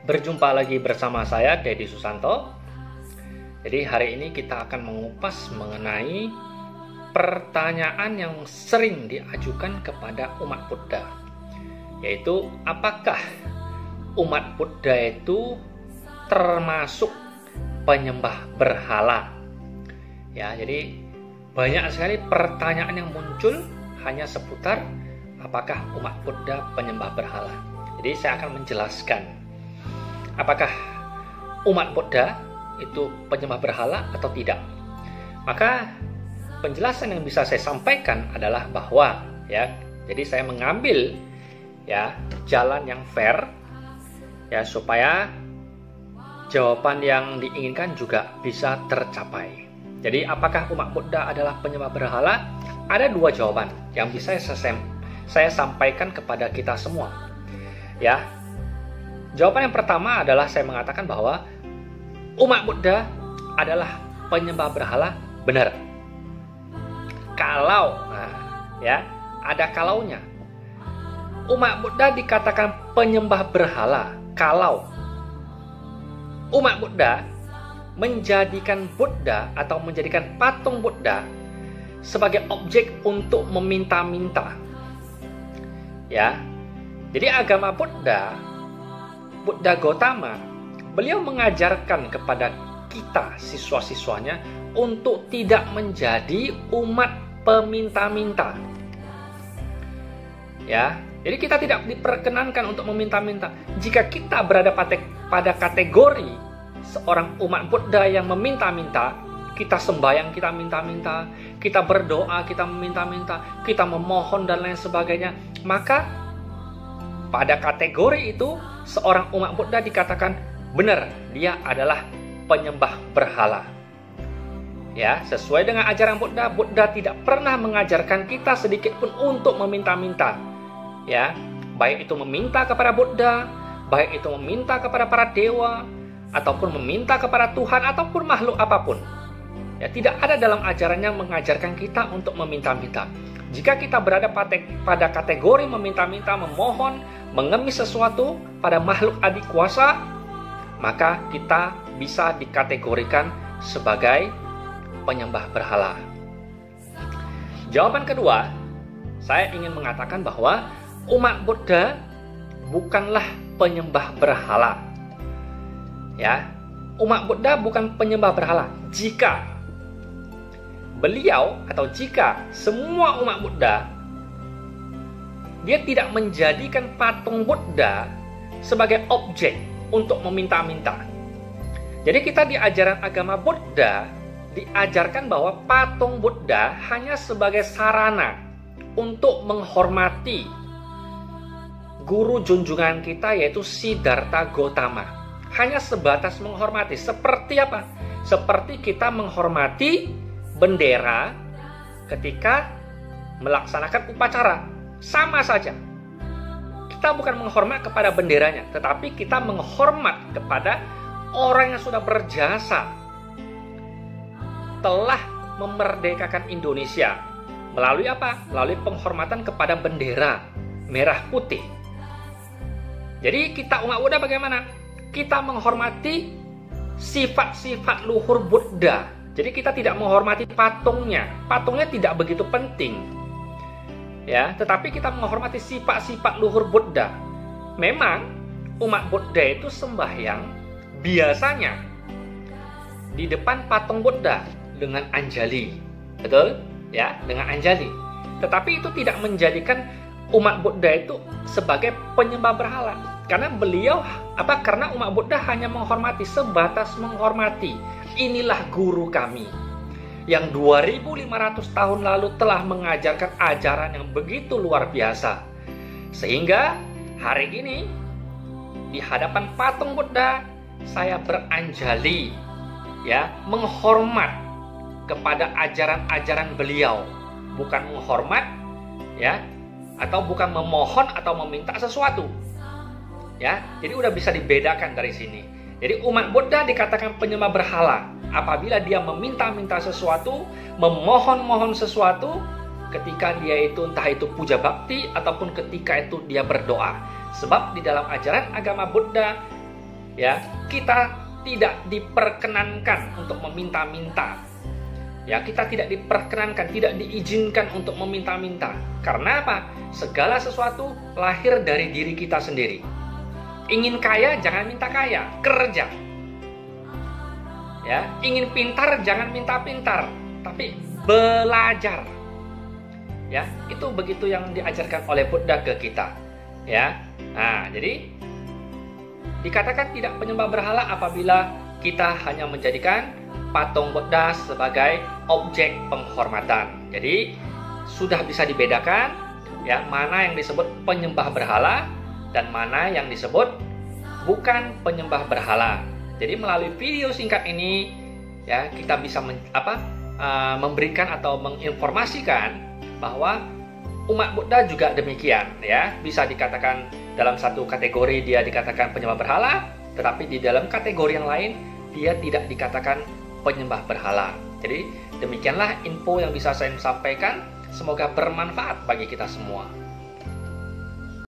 Berjumpa lagi bersama saya, Dedi Susanto. Jadi hari ini kita akan mengupas mengenai pertanyaan yang sering diajukan kepada umat Buddha, yaitu apakah umat Buddha itu termasuk penyembah berhala? Ya, jadi banyak sekali pertanyaan yang muncul hanya seputar apakah umat Buddha penyembah berhala. Jadi saya akan menjelaskan apakah umat Buddha itu penyembah berhala atau tidak. Maka penjelasan yang bisa saya sampaikan adalah bahwa jadi saya mengambil jalan yang fair supaya jawaban yang diinginkan juga bisa tercapai. Jadi apakah umat Buddha adalah penyembah berhala? Ada dua jawaban yang bisa saya sampaikan kepada kita semua. Jawaban yang pertama adalah saya mengatakan bahwa umat Buddha adalah penyembah berhala, benar. Kalau, ada kalaunya. Umat Buddha dikatakan penyembah berhala kalau umat Buddha menjadikan Buddha atau menjadikan patung Buddha sebagai objek untuk meminta-minta. Jadi agama Buddha Gautama, beliau mengajarkan kepada kita siswa-siswanya untuk tidak menjadi umat peminta-minta. Jadi kita tidak diperkenankan untuk meminta-minta. Jika kita berada pada kategori seorang umat Buddha yang meminta-minta, kita sembahyang, kita minta-minta, kita berdoa, kita meminta-minta, kita memohon dan lain sebagainya, maka pada kategori itu seorang umat Buddha dikatakan benar, dia adalah penyembah berhala. Sesuai dengan ajaran Buddha, Buddha tidak pernah mengajarkan kita sedikit pun untuk meminta-minta. Baik itu meminta kepada Buddha, baik itu meminta kepada para dewa, ataupun meminta kepada Tuhan ataupun makhluk apapun. Tidak ada dalam ajarannya mengajarkan kita untuk meminta-minta. Jika kita berada pada kategori meminta-minta, memohon, mengemis sesuatu pada makhluk adik kuasa, maka kita bisa dikategorikan sebagai penyembah berhala. Jawaban kedua, saya ingin mengatakan bahwa umat Buddha bukanlah penyembah berhala. Umat Buddha bukan penyembah berhala. Jika beliau atau jika semua umat Buddha dia tidak menjadikan patung Buddha sebagai objek untuk meminta-minta. Jadi kita di ajaran agama Buddha diajarkan bahwa patung Buddha hanya sebagai sarana untuk menghormati guru junjungan kita, yaitu Siddhartha Gautama. Hanya sebatas menghormati. Seperti apa? Seperti kita menghormati bendera ketika melaksanakan upacara. Sama saja. Kita bukan menghormat kepada benderanya, tetapi kita menghormat kepada orang yang sudah berjasa, telah memerdekakan Indonesia. Melalui apa? Melalui penghormatan kepada bendera merah putih. Jadi kita umat Buddha bagaimana? Kita menghormati sifat-sifat luhur Buddha. Jadi kita tidak menghormati patungnya. Patungnya tidak begitu penting. Tetapi kita menghormati sifat-sifat luhur Buddha. Memang umat Buddha itu sembahyang biasanya di depan patung Buddha dengan anjali. Betul? Dengan anjali. Tetapi itu tidak menjadikan umat Buddha itu sebagai penyembah berhala. Karena karena umat Buddha hanya menghormati, sebatas menghormati. Inilah guru kami yang 2500 tahun lalu telah mengajarkan ajaran yang begitu luar biasa. Sehingga hari ini di hadapan patung Buddha saya beranjali, menghormat kepada ajaran-ajaran beliau, bukan menghormat, atau bukan memohon atau meminta sesuatu. Jadi udah bisa dibedakan dari sini. Jadi umat Buddha dikatakan penyembah berhala apabila dia meminta-minta sesuatu, memohon-mohon sesuatu, ketika dia itu entah itu puja bakti ataupun ketika itu dia berdoa. Sebab di dalam ajaran agama Buddha ya, kita tidak diperkenankan untuk meminta-minta. Ya, kita tidak diperkenankan, tidak diizinkan untuk meminta-minta. Karena apa? Segala sesuatu lahir dari diri kita sendiri. Ingin kaya, jangan minta kaya, kerja. Ya, ingin pintar, jangan minta pintar, tapi belajar. Ya, itu begitu yang diajarkan oleh Buddha ke kita. Ya, nah, jadi dikatakan tidak penyembah berhala apabila kita hanya menjadikan patung Buddha sebagai objek penghormatan. Jadi sudah bisa dibedakan ya, mana yang disebut penyembah berhala dan mana yang disebut bukan penyembah berhala. Jadi melalui video singkat ini ya, kita bisa memberikan atau menginformasikan bahwa umat Buddha juga demikian ya, bisa dikatakan dalam satu kategori dia dikatakan penyembah berhala, tetapi di dalam kategori yang lain dia tidak dikatakan penyembah berhala. Jadi demikianlah info yang bisa saya sampaikan. Semoga bermanfaat bagi kita semua.